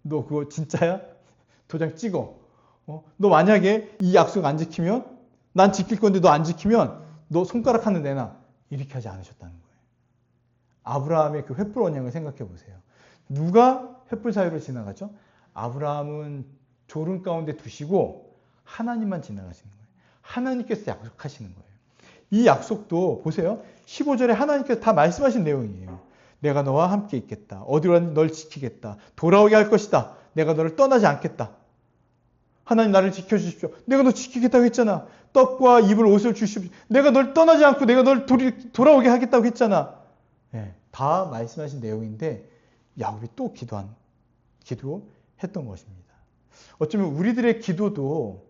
너 그거 진짜야? 도장 찍어. 너 만약에 이 약속 안 지키면 난 지킬 건데 너 안 지키면 너 손가락 하나 내놔. 이렇게 하지 않으셨다는 거예요. 아브라함의 그 횃불 언약을 생각해 보세요. 누가 횃불 사이로 지나가죠? 아브라함은 졸음 가운데 두시고 하나님만 지나가시는 거예요. 하나님께서 약속하시는 거예요. 이 약속도 보세요. 15절에 하나님께서 다 말씀하신 내용이에요. 내가 너와 함께 있겠다. 어디로 가든지 널 지키겠다. 돌아오게 할 것이다. 내가 너를 떠나지 않겠다. 하나님 나를 지켜주십시오. 내가 너 지키겠다고 했잖아. 떡과 입을 옷을 주십시오. 내가 널 떠나지 않고 내가 널 돌아오게 하겠다고 했잖아. 네, 다 말씀하신 내용인데 야곱이 또 기도했던 것입니다. 어쩌면 우리들의 기도도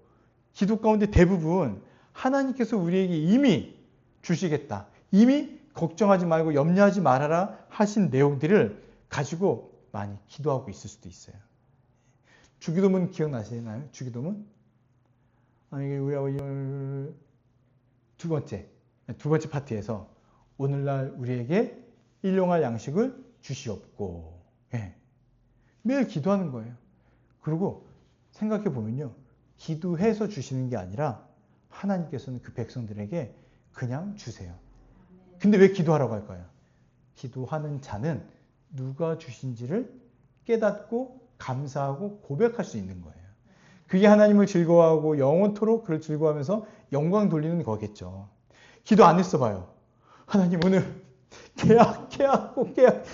기도 가운데 대부분 하나님께서 우리에게 이미 주시겠다. 이미 걱정하지 말고 염려하지 말아라 하신 내용들을 가지고 많이 기도하고 있을 수도 있어요. 주기도문 기억나시나요? 주기도문? 두 번째 파트에서 오늘날 우리에게 일용할 양식을 주시옵고. 예. 매일 기도하는 거예요. 그리고 생각해 보면요. 기도해서 주시는 게 아니라 하나님께서는 그 백성들에게 그냥 주세요. 근데 왜 기도하라고 할까요? 기도하는 자는 누가 주신지를 깨닫고 감사하고 고백할 수 있는 거예요. 그게 하나님을 즐거워하고 영원토록 그를 즐거워하면서 영광 돌리는 거겠죠. 기도 안 했어 봐요. 하나님 오늘 계약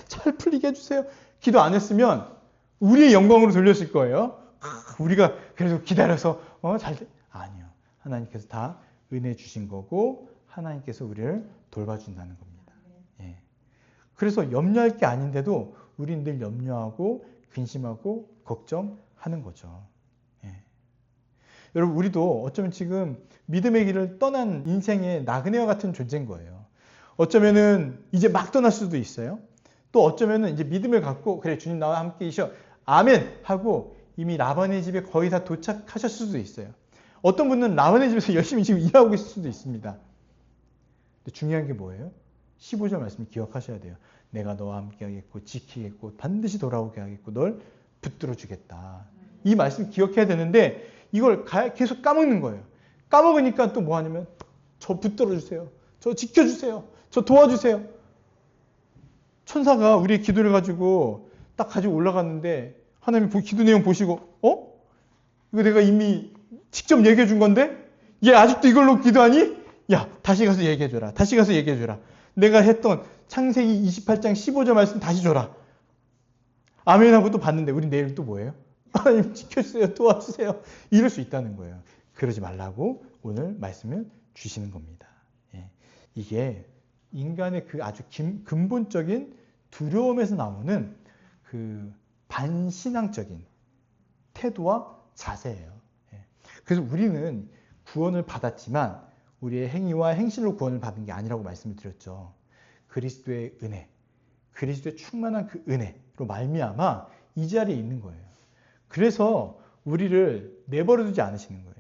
잘 풀리게 해주세요. 기도 안 했으면 우리의 영광으로 돌렸을 거예요. 우리가 그래도 기다려서 아니요. 하나님께서 다 은혜 주신 거고 하나님께서 우리를 돌봐준다는 겁니다. 예. 그래서 염려할 게 아닌데도 우리는 늘 염려하고 근심하고 걱정하는 거죠. 예. 여러분 우리도 어쩌면 지금 믿음의 길을 떠난 인생의 나그네와 같은 존재인 거예요. 어쩌면은 이제 막 떠날 수도 있어요. 또 어쩌면은 이제 믿음을 갖고 그래 주님 나와 함께 계셔 아멘 하고 이미 라반의 집에 거의 다 도착하셨을 수도 있어요. 어떤 분은 라반의 집에서 열심히 지금 일하고 있을 수도 있습니다. 근데 중요한 게 뭐예요? 15절 말씀 기억하셔야 돼요. 내가 너와 함께 하겠고 지키겠고 반드시 돌아오게 하겠고 널 붙들어 주겠다. 이 말씀 기억해야 되는데 이걸 계속 까먹는 거예요. 까먹으니까 또 뭐 하냐면 저 붙들어 주세요. 저 지켜주세요. 저 도와주세요. 천사가 우리의 기도를 가지고 딱 가지고 올라갔는데 하나님 기도 내용 보시고 이거 내가 이미 직접 얘기해 준 건데 얘 아직도 이걸로 기도하니? 야 다시 가서 얘기해줘라. 다시 가서 얘기해줘라. 내가 했던 창세기 28장 15절 말씀 다시 줘라. 아멘하고 또 봤는데 우리 내일 또 뭐예요? 하나님 지켜주세요. 도와주세요. 이럴 수 있다는 거예요. 그러지 말라고 오늘 말씀을 주시는 겁니다. 예. 이게 인간의 그 아주 근본적인 두려움에서 나오는 그 반신앙적인 태도와 자세예요. 예. 그래서 우리는 구원을 받았지만 우리의 행위와 행실로 구원을 받은 게 아니라고 말씀을 드렸죠. 그리스도의 은혜, 그리스도의 충만한 그 은혜로 말미암아 이 자리에 있는 거예요. 그래서 우리를 내버려두지 않으시는 거예요.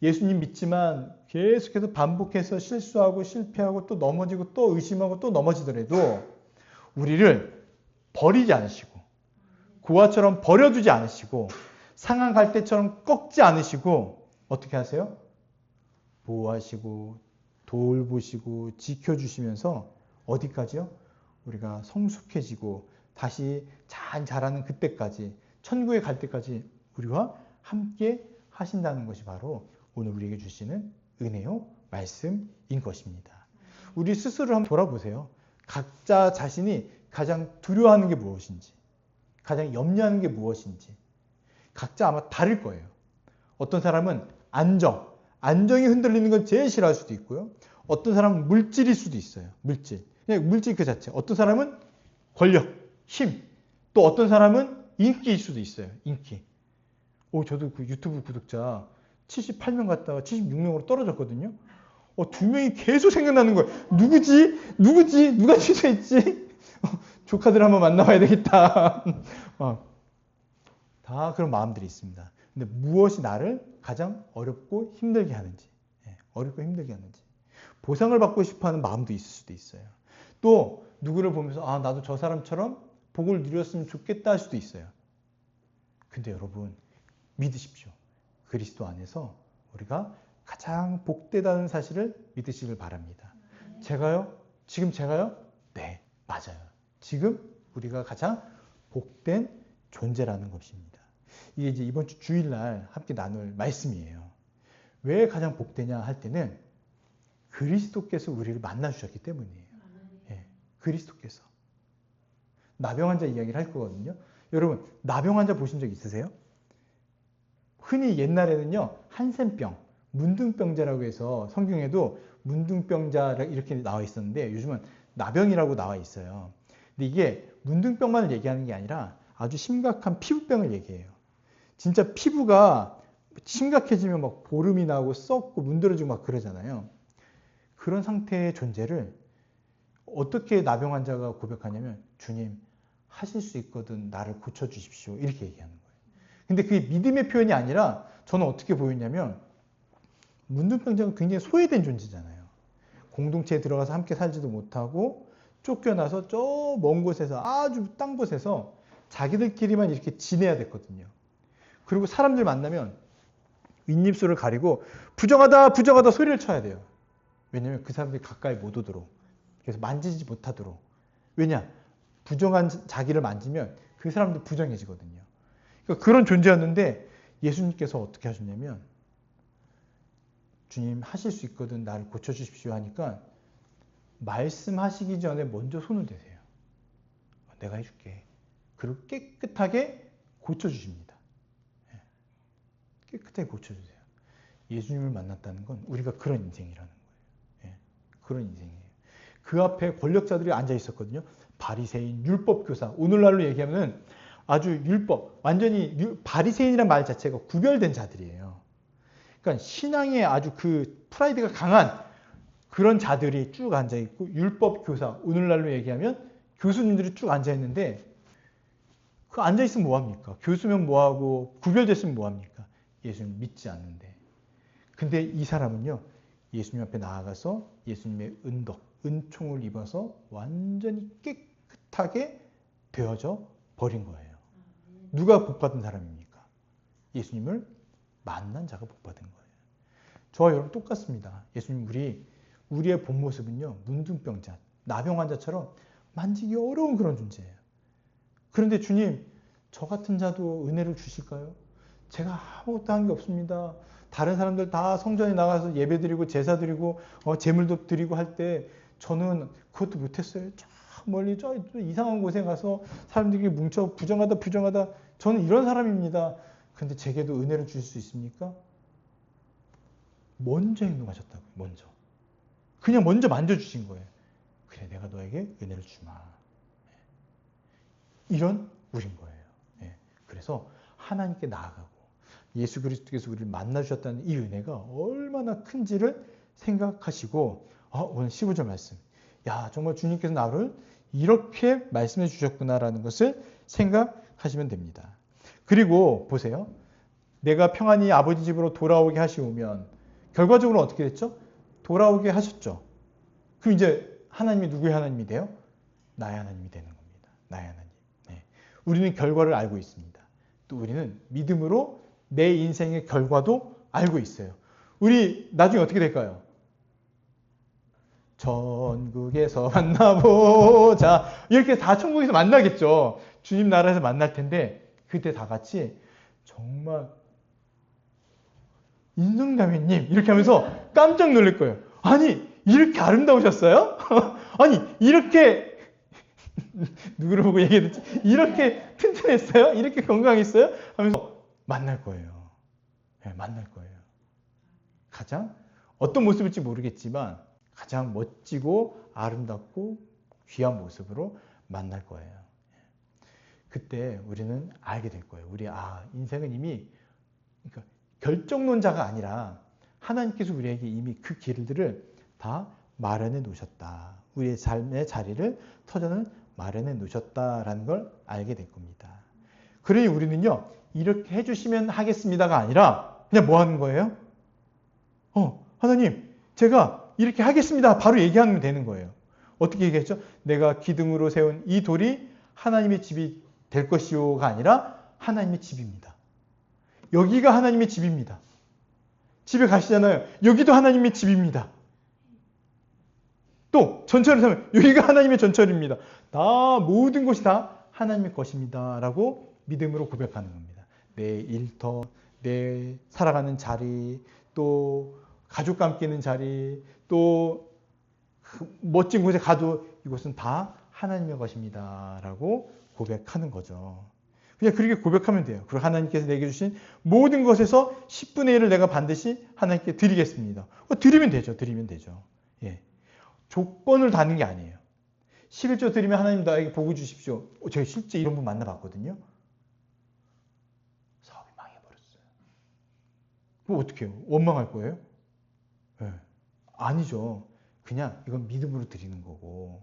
예수님 믿지만 계속해서 반복해서 실수하고 실패하고 또 넘어지고 또 의심하고 또 넘어지더라도 우리를 버리지 않으시고 고아처럼 버려두지 않으시고 상한 갈대처럼 꺾지 않으시고 어떻게 하세요? 보호하시고 돌보시고 지켜주시면서 어디까지요? 우리가 성숙해지고 다시 잘 자라는 그때까지 천국에 갈 때까지 우리와 함께 하신다는 것이 바로 오늘 우리에게 주시는 은혜요 말씀인 것입니다. 우리 스스로 한번 돌아보세요. 각자 자신이 가장 두려워하는 게 무엇인지, 가장 염려하는 게 무엇인지 각자 아마 다를 거예요. 어떤 사람은 안정이 흔들리는 건 제일 싫어할 수도 있고요. 어떤 사람은 물질일 수도 있어요. 그냥 물질 그 자체. 어떤 사람은 권력, 힘, 또 어떤 사람은 인기일 수도 있어요. 인기. 저도 그 유튜브 구독자 78명 갔다가 76명으로 떨어졌거든요. 2명이 계속 생각나는 거예요. 누구지? 누가 취소했지? 조카들 한번 만나봐야 되겠다. 다 그런 마음들이 있습니다. 근데 무엇이 나를 가장 어렵고 힘들게 하는지, 보상을 받고 싶어하는 마음도 있을 수도 있어요. 또 누구를 보면서 나도 저 사람처럼 복을 누렸으면 좋겠다 할 수도 있어요. 근데 여러분 믿으십시오. 그리스도 안에서 우리가 가장 복되다는 사실을 믿으시길 바랍니다. 지금 제가요? 네, 맞아요. 지금 우리가 가장 복된 존재라는 것입니다. 이게 이제 이번 주 주일날 함께 나눌 말씀이에요. 왜 가장 복되냐 할 때는 그리스도께서 우리를 만나 주셨기 때문이에요. 그리스도께서. 나병 환자 이야기를 할 거거든요. 여러분, 나병 환자 보신 적 있으세요? 흔히 옛날에는요, 한센병, 문둥병자라고 해서 성경에도 문둥병자 이렇게 나와 있었는데 요즘은 나병이라고 나와 있어요. 근데 이게 문둥병만을 얘기하는 게 아니라 아주 심각한 피부병을 얘기해요. 진짜 피부가 심각해지면 막 보름이 나고 썩고 문드러지고 막 그러잖아요. 그런 상태의 존재를 어떻게 나병 환자가 고백하냐면 주님 하실 수 있거든 나를 고쳐주십시오 이렇게 얘기하는 거예요. 근데 그게 믿음의 표현이 아니라 저는 어떻게 보였냐면 문둥병자는 굉장히 소외된 존재잖아요. 공동체에 들어가서 함께 살지도 못하고 쫓겨나서 저 먼 곳에서 아주 딴 곳에서 자기들끼리만 이렇게 지내야 됐거든요. 그리고 사람들 만나면 윗입술을 가리고 부정하다 소리를 쳐야 돼요. 왜냐하면 그 사람들이 가까이 못 오도록. 그래서 만지지 못하도록. 왜냐? 부정한 자기를 만지면 그 사람도 부정해지거든요. 그러니까 그런 존재였는데 예수님께서 어떻게 하셨냐면 주님 하실 수 있거든 나를 고쳐주십시오 하니까 말씀하시기 전에 먼저 손을 대세요. 내가 해줄게. 그리고 깨끗하게 고쳐주십니다. 깨끗하게 고쳐주세요. 예수님을 만났다는 건 우리가 그런 인생이라는 거예요. 그런 인생이에요. 그 앞에 권력자들이 앉아 있었거든요. 바리새인, 율법교사. 오늘날로 얘기하면 아주 율법, 완전히 바리새인이라는 말 자체가 구별된 자들이에요. 그러니까 신앙에 아주 그 프라이드가 강한 그런 자들이 쭉 앉아 있고 율법교사, 오늘날로 얘기하면 교수님들이 쭉 앉아 있는데 그 앉아 있으면 뭐 합니까? 교수면 뭐 하고 구별됐으면 뭐 합니까? 예수님 믿지 않는데. 근데 이 사람은요. 예수님 앞에 나아가서 예수님의 은총을 입어서 완전히 깨끗하게 되어져 버린 거예요. 누가 복받은 사람입니까? 예수님을 만난 자가 복받은 거예요. 저와 여러분 똑같습니다. 예수님 우리의 본 모습은요. 문둥병자, 나병 환자처럼 만지기 어려운 그런 존재예요. 그런데 주님 저 같은 자도 은혜를 주실까요? 제가 아무것도 한 게 없습니다. 다른 사람들 다 성전에 나가서 예배 드리고 제사 드리고 제물도 드리고 할 때 저는 그것도 못했어요. 저 멀리 저 이상한 곳에 가서 사람들이 뭉쳐 부정하다 저는 이런 사람입니다. 그런데 제게도 은혜를 주실 수 있습니까? 먼저 행동하셨다고요. 그냥 먼저 만져주신 거예요. 그래 내가 너에게 은혜를 주마. 이런 우린 거예요. 그래서 하나님께 나아가고 예수 그리스도께서 우리를 만나주셨다는 이 은혜가 얼마나 큰지를 생각하시고 오늘 15절 말씀. 야, 정말 주님께서 나를 이렇게 말씀해 주셨구나라는 것을 생각하시면 됩니다. 그리고 보세요. 내가 평안히 아버지 집으로 돌아오게 하시오면 결과적으로 어떻게 됐죠? 돌아오게 하셨죠. 그럼 이제 하나님이 누구의 하나님이 돼요? 나의 하나님이 되는 겁니다. 나의 하나님. 네. 우리는 결과를 알고 있습니다. 또 우리는 믿음으로 내 인생의 결과도 알고 있어요. 우리 나중에 어떻게 될까요? 천국에서 만나보자. 이렇게 다 천국에서 만나겠죠. 주님 나라에서 만날 텐데 그때 다 같이 정말 인성자매님 이렇게 하면서 깜짝 놀랄 거예요. 아니 이렇게 아름다우셨어요? 아니 이렇게 누구를 보고 얘기했지? 이렇게 튼튼했어요? 이렇게 건강했어요? 하면서 만날 거예요. 네, 만날 거예요. 가장 어떤 모습일지 모르겠지만 가장 멋지고 아름답고 귀한 모습으로 만날 거예요. 그때 우리는 알게 될 거예요. 우리 인생은 이미 그러니까 결정론자가 아니라 하나님께서 우리에게 이미 그 길들을 다 마련해 놓으셨다. 우리의 삶의 자리를 터전을 마련해 놓으셨다라는 걸 알게 될 겁니다. 그러니 우리는요. 이렇게 해주시면 하겠습니다가 아니라 그냥 뭐 하는 거예요? 하나님 제가 이렇게 하겠습니다. 바로 얘기하면 되는 거예요. 어떻게 얘기했죠? 내가 기둥으로 세운 이 돌이 하나님의 집이 될 것이요가 아니라 하나님의 집입니다. 여기가 하나님의 집입니다. 집에 가시잖아요. 여기도 하나님의 집입니다. 또 전철을 타면 여기가 하나님의 전철입니다. 다 모든 것이 다 하나님의 것입니다. 라고 믿음으로 고백하는 겁니다. 내 일터, 내 살아가는 자리, 또 가족과 함께 있는 자리, 또 멋진 곳에 가도 이곳은 다 하나님의 것입니다. 라고 고백하는 거죠. 그냥 그렇게 고백하면 돼요. 그리고 하나님께서 내게 주신 모든 것에서 10분의 1을 내가 반드시 하나님께 드리겠습니다. 드리면 되죠. 드리면 되죠. 예. 조건을 다는 게 아니에요. 11조 드리면 하나님 나에게 복을 주십시오. 제가 실제 이런 분 만나봤거든요. 사업이 망해버렸어요. 그럼 어떻게 해요? 원망할 거예요? 네. 아니죠. 그냥 이건 믿음으로 드리는 거고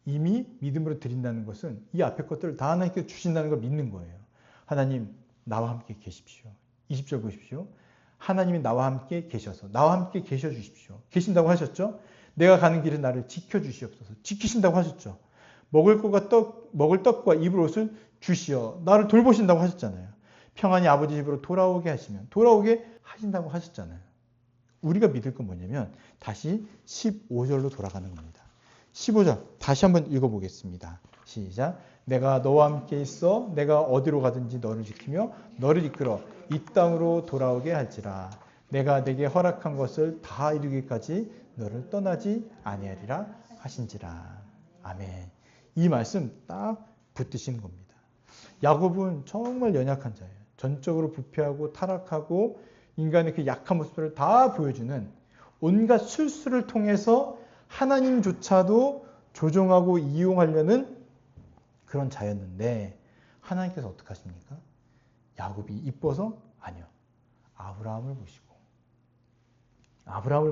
이미 믿음으로 드린다는 것은 이 앞에 것들을 다 하나님께 주신다는 걸 믿는 거예요. 하나님 나와 함께 계십시오. 20절 보십시오. 하나님이 나와 함께 계셔서 나와 함께 계셔 주십시오. 계신다고 하셨죠? 내가 가는 길에 나를 지켜주시옵소서. 지키신다고 하셨죠. 먹을 떡과 입을 옷을 주시어 나를 돌보신다고 하셨잖아요. 평안히 아버지 집으로 돌아오게 하신다고 하셨잖아요. 우리가 믿을 건 뭐냐면 다시 15절로 돌아가는 겁니다. 15절 다시 한번 읽어보겠습니다. 시작. 내가 너와 함께 있어 내가 어디로 가든지 너를 지키며 너를 이끌어 이 땅으로 돌아오게 할지라. 내가 내게 허락한 것을 다 이루기까지 너를 떠나지 아니하리라 하신지라. 아멘. 이 말씀 딱 붙드시는 겁니다. 야곱은 정말 연약한 자예요. 전적으로 부패하고 타락하고 인간의 그 약한 모습을 다 보여주는 온갖 술수를 통해서 하나님조차도 조종하고 이용하려는 그런 자였는데 하나님께서 어떻게 하십니까? 야곱이 이뻐서? 아니요. 아브라함을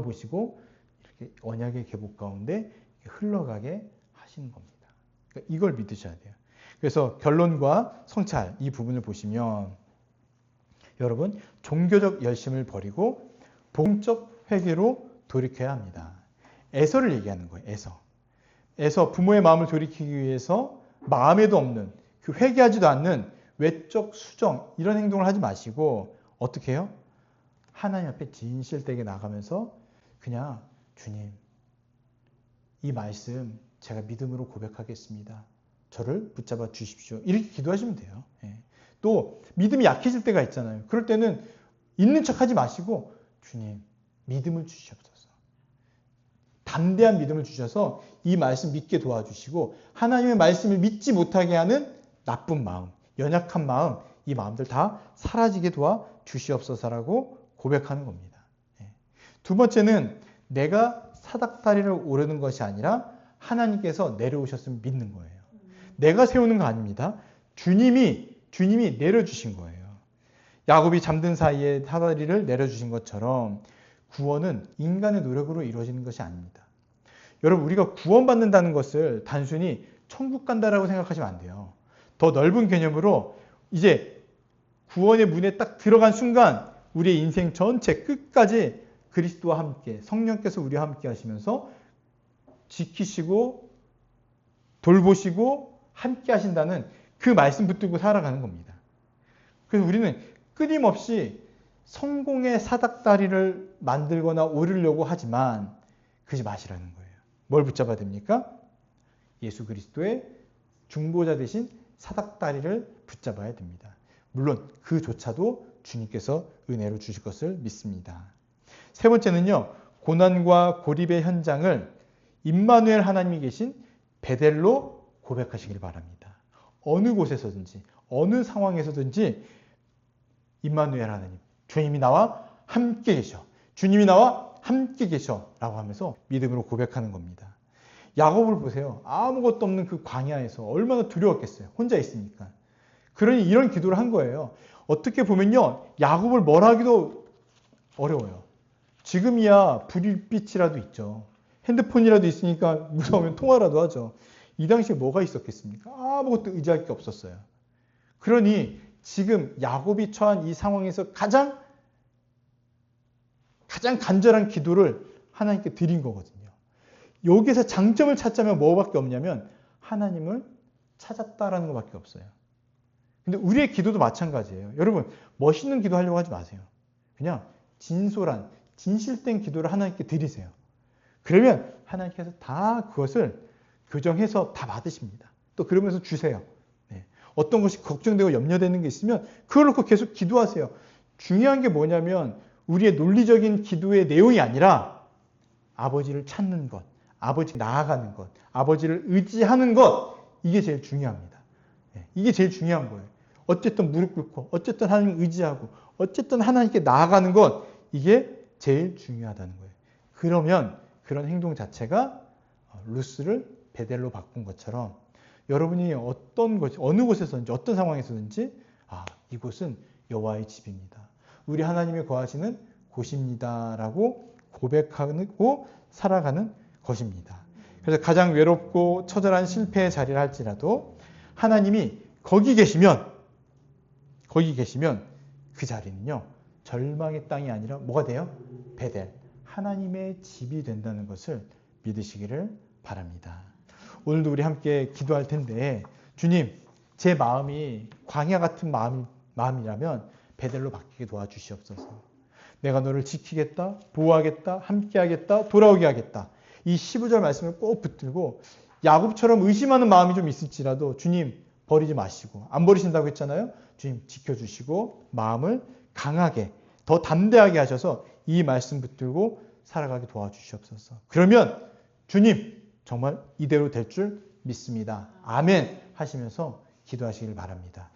보시고 이렇게 언약의 계복 가운데 흘러가게 하시는 겁니다. 그러니까 이걸 믿으셔야 돼요. 그래서 결론과 성찰 이 부분을 보시면 여러분 종교적 열심을 버리고 복음적 회개로 돌이켜야 합니다. 에서를 얘기하는 거예요. 에서 부모의 마음을 돌이키기 위해서 마음에도 없는 그 회개하지도 않는 외적 수정 이런 행동을 하지 마시고 어떻게 해요? 하나님 앞에 진실되게 나가면서 그냥 주님 이 말씀 제가 믿음으로 고백하겠습니다. 저를 붙잡아 주십시오. 이렇게 기도하시면 돼요. 예. 또 믿음이 약해질 때가 있잖아요. 그럴 때는 있는 척하지 마시고 주님 믿음을 주시옵소서. 담대한 믿음을 주셔서 이 말씀 믿게 도와주시고 하나님의 말씀을 믿지 못하게 하는 나쁜 마음, 연약한 마음 이 마음들 다 사라지게 도와주시옵소서라고 고백하는 겁니다. 두 번째는 내가 사닥다리를 오르는 것이 아니라 하나님께서 내려오셨으면 믿는 거예요. 내가 세우는 거 아닙니다. 주님이 내려주신 거예요. 야곱이 잠든 사이에 사다리를 내려주신 것처럼 구원은 인간의 노력으로 이루어지는 것이 아닙니다. 여러분, 우리가 구원받는다는 것을 단순히 천국 간다라고 생각하시면 안 돼요. 더 넓은 개념으로 이제 구원의 문에 딱 들어간 순간 우리의 인생 전체 끝까지 그리스도와 함께 성령께서 우리와 함께 하시면서 지키시고 돌보시고 함께 하신다는 그 말씀 붙들고 살아가는 겁니다. 그래서 우리는 끊임없이 성공의 사닥다리를 만들거나 오르려고 하지만 그러지 마시라는 거예요. 뭘 붙잡아야 됩니까? 예수 그리스도의 중보자 되신 사닥다리를 붙잡아야 됩니다. 물론 그조차도 주님께서 은혜로 주실 것을 믿습니다. 세 번째는요, 고난과 고립의 현장을 임마누엘 하나님이 계신 베델로 고백하시길 바랍니다. 어느 곳에서든지 어느 상황에서든지 임마누엘 하나님, 주님이 나와 함께 계셔, 주님이 나와 함께 계셔 라고 하면서 믿음으로 고백하는 겁니다. 야곱을 보세요. 아무것도 없는 그 광야에서 얼마나 두려웠겠어요. 혼자 있으니까. 그러니 이런 기도를 한 거예요. 어떻게 보면요, 야곱을 뭘 하기도 어려워요. 지금이야 불빛이라도 있죠. 핸드폰이라도 있으니까 무서우면 통화라도 하죠. 이 당시에 뭐가 있었겠습니까? 아무것도 의지할 게 없었어요. 그러니 지금 야곱이 처한 이 상황에서 가장 간절한 기도를 하나님께 드린 거거든요. 여기서 장점을 찾자면 뭐밖에 없냐면 하나님을 찾았다라는 것밖에 없어요. 근데 우리의 기도도 마찬가지예요. 여러분, 멋있는 기도 하려고 하지 마세요. 그냥 진솔한, 진실된 기도를 하나님께 드리세요. 그러면 하나님께서 다 그것을 교정해서 다 받으십니다. 또 그러면서 주세요. 네. 어떤 것이 걱정되고 염려되는 게 있으면 그걸 놓고 계속 기도하세요. 중요한 게 뭐냐면 우리의 논리적인 기도의 내용이 아니라 아버지를 찾는 것, 아버지 나아가는 것, 아버지를 의지하는 것, 이게 제일 중요합니다. 네. 이게 제일 중요한 거예요. 어쨌든 무릎 꿇고, 어쨌든 하나님 의지하고, 어쨌든 하나님께 나아가는 것, 이게 제일 중요하다는 거예요. 그러면 그런 행동 자체가 루스를 베델로 바꾼 것처럼 여러분이 어떤 곳, 어느 곳에서든지 어떤 상황에서든지 이곳은 여호와의 집입니다. 우리 하나님이 거하시는 곳입니다라고 고백하고 살아가는 것입니다. 그래서 가장 외롭고 처절한 실패의 자리를 할지라도 하나님이 거기 계시면 그 자리는요, 절망의 땅이 아니라 뭐가 돼요? 베델, 하나님의 집이 된다는 것을 믿으시기를 바랍니다. 오늘도 우리 함께 기도할 텐데, 주님, 제 마음이 광야 같은 마음이라면 베델로 바뀌게 도와주시옵소서. 내가 너를 지키겠다, 보호하겠다, 함께하겠다, 돌아오게 하겠다. 이 15절 말씀을 꼭 붙들고 야곱처럼 의심하는 마음이 좀 있을지라도 주님 버리지 마시고, 안 버리신다고 했잖아요. 주님 지켜주시고 마음을 강하게, 더 담대하게 하셔서 이 말씀 붙들고 살아가게 도와주시옵소서. 그러면 주님 정말 이대로 될 줄 믿습니다. 아멘 하시면서 기도하시길 바랍니다.